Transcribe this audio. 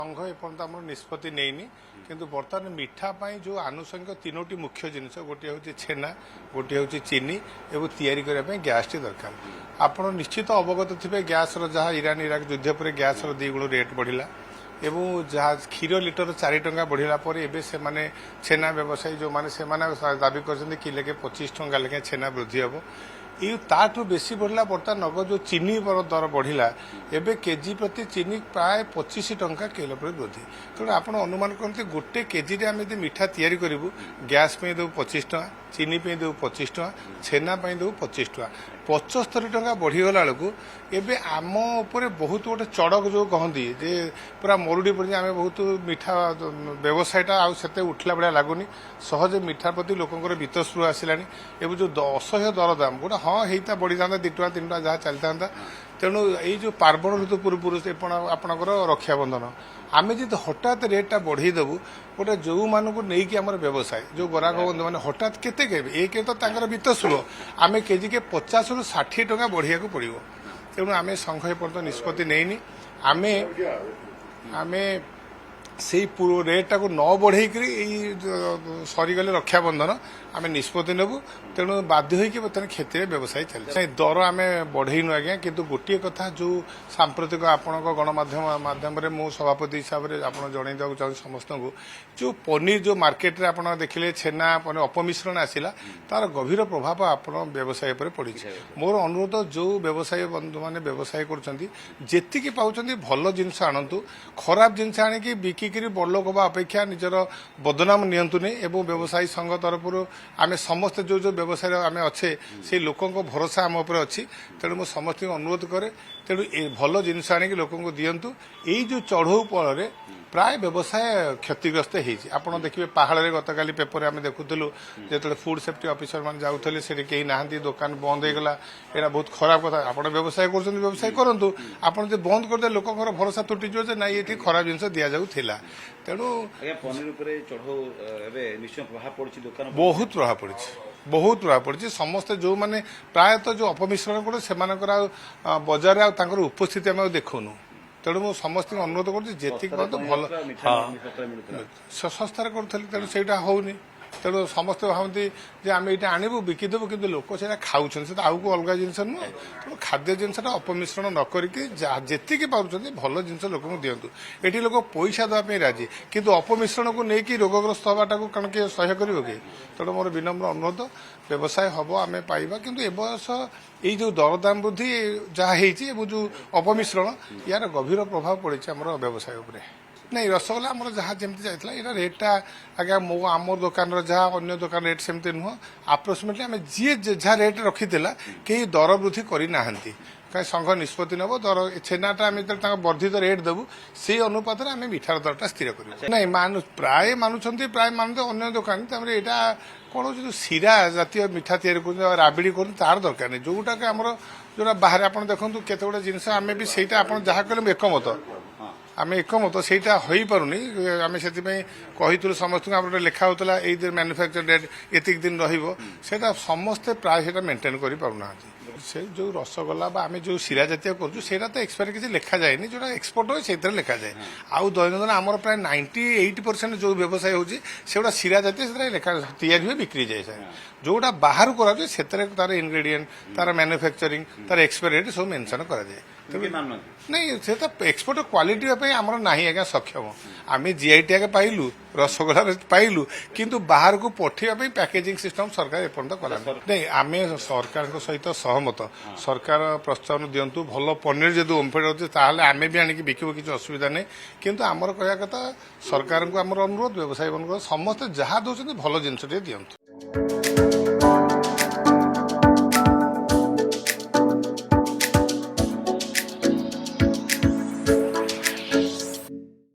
संघ एपर्यंत आम निष्पत्ति नहीं किंतु बर्तमान मिठा जो आनुषंगिक तीनोटी मुख्य जिनस गोटे हूँ छेना गोटे हूँ चीनी एवं तैयारी करने गैस टी दरकार आपड़ निश्चित अवगत थे गैस जहाँ इरान इराक युद्ध पर गैस 2 गुण रेट बढ़ला एवं जहाँ क्षीर लिटर 4 टंका बढ़ला से छेना व्यवसायी जो मैंने दाबी कर किलेके 25 टंका लेखे छेना वृद्धि हम ये ताठू बेसी बढ़ला बर्तमान नगद जो चीनी दर बढ़ला एवं केजी प्रति चीनी प्राय 25 टंका किलो प्रति वृद्धि तेणु आप अनुमान करते गोटे केजी आम मिठा तैयारी करूँ गैस पे देव 25 टका चीनी पे देव 25 टका छेना देव 25 टका 75 टका बढ़ीगला बेलू एवं आम उपर बहुत गोटे चड़क जो कहती जे पूरा मरुड़ी पड़ी आम बहुत मिठा व्यवसायटा आते उठला भाया लगुनि सहज मिठा प्रति लोकर बीतस्पृह आसला एवं जो असह्य दरदाम गोटे हाँ होता बढ़ी था 2 टका 3 टका जहाँ चलता तेणु ये जो पार्वण ऋतु पूर्व आपणकर रक्षाबंधन आम जी हठात रेटा बढ़ईदेवु गोटे जो मानक नहीं आम व्यवसाय जो ग्राहक बंधु मैंने हठात केते कहबे एक तो बीतस्पृह आम केजी के 50 ରୁ 60 टका बढ़िया पड़ो तेणु आम संघ एपर्यंत निष्पत्ति नहीं आम से रेटा को न बढ़े सरीगले रक्षाबंधन आम निष्पत्ति नेबू तेणु बाध्य होती खेती व्यवसाय चलते दर आम बढ़ईनु आज्ञा किंतु गोटे कथा जो सांप्रतिक आपण गणमाध्यम मु सभापति हिसाब से आप जन चाहिए समस्त को जो पनीर जो मार्केट रे आप देखिले छेना अपमिश्रण आसला तार गभीर प्रभाव आप व्यवसाय पर पड़ी मोर अनुरोध जो व्यवसाय बंधु मैंने व्यवसाय करती पाँच भल जिनस आणतु खराब जिनस आणिकी बिकिकी बड़ लोक अपेक्षा निजर बदनाम नियंतु एवं व्यवसायी संघ तरफ आम समस्ते जो जो व्यवसाय आम अच्छे से लोकों भरोसा आम उपर अच्छी तेणु मुझे समस्त अनुरोध करे तेणु भल जिनस आणिक लोक दिंतु यही जो चढ़ऊ फल प्राय व्यवसाय क्षतिग्रस्त होती आपड़ देखिए पहाड़ में गतकाली पेपर आम देखुलु जो फूड सेफ्टी ऑफिसर मैंने जाऊे से कहीं ना दुकान बंद होगा यहाँ बहुत खराब कथा आप व्यवसाय व्यवसाय करूँ आपड़ जो बंद करदे लोक भरोसा तुटिज ना ये खराब जिन दि जाऊला तेणु बहुत प्रभाव पड़ी बहुत प्रभाव पड़ी समस्ते जो मैंने प्रायतः जो अपमिश्रण कर से बजार उपस्थिति आम देखुनु तेणु मुझे समस्त अनुरोध करती भल सस्तार करूँ तेणु से होनी तेणु समस्त भावती आम ये आणबू बिकिदेबू कि लोक से खाऊँ से आउ को अलग जिन नुह तेणु खाद्य जिनसा अपमिश्रण न करके जी पार्टी भल जिन लोक दिंतु ये लोक पैसा देवाई राजी किंतु अपमिश्रण को लेकिन रोगग्रस्त हवाटा को कण किए सह्य कर तेणु मोर विनम्र अनुरोध व्यवसाय हम आम पाइबा किंतु ए बयस ये जो दरदाम वृद्धि जहाँ हो जो अपमिश्रण यार गभीर प्रभाव पड़ी आम व्यवसाय उपरे नहीं रसगोल्ला आम जहाँ जमी जाता यहाँ रेटा आज्ञा मो आम दुकान जहाँ अन्य दुकान रेट सेमती नुह आप्रोक्सीमेटली आम जी जहाँ रेट रखी कहीं दर वृद्धि करना कहीं संघ निष्पत्ति नब दर छेनाटा आम जो वर्धित रेट देवु से अनुपात आम मिठार दरटा स्थिर कर नहीं प्राय मानुंट प्राय मानते अन्य दुकान यहाँ कौन हो जो सीरा जातीय मिठा या राबिड़ी कर तार दरकार नहीं जोटा कि आम जो बाहर आप देखो केते गुड़ा जिन आम भी सहीटा आप जहाँ कहले एकमत आम एकमत से हो पारुनी आम से कही समस्त लिखा होता ये मैन्युफैक्चर डेट एतिक दिन रहा समस्ते प्राय से मेंटेन कर पारना से जो रसगोल्ला आम जो सीरा जातीय करा तो एक्सपायरी किसी लिखा जाए जो एक्सपोर्ट हुए से लिखा जाए आउ दैनंदिन आम प्राय 98% जो व्यवसाय होगा सीरा जातीय लिखा तैयारी हुए बिक्री जाए जोटा बाहर करा से तार इनग्रेडिएंट तार मैन्युफैक्चरिंग तार एक्सपायरी डेट सब मेंशन कराए नहीं से एक्सपोर्ट क्वालिटी आमर ना आज्ञा सक्षम आम जीआई टैग पाइलु रसगोल्ला पाइलु किंतु बाहर को पठेवाई पैकेजिंग सिस्टम सरकार एपर्यंत कला नहीं आम सरकार सहित सहमत सरकार प्रोत्साहन दिंतु भल पनीर जो ओमफेड होते आम भी आणिक बिकबू किसी असुविधा नहीं किंतु आमर कह कथा सरकार को आमर अनुरोध व्यवसायी समस्त जहाँ दौरान भल जिनस दिंतु।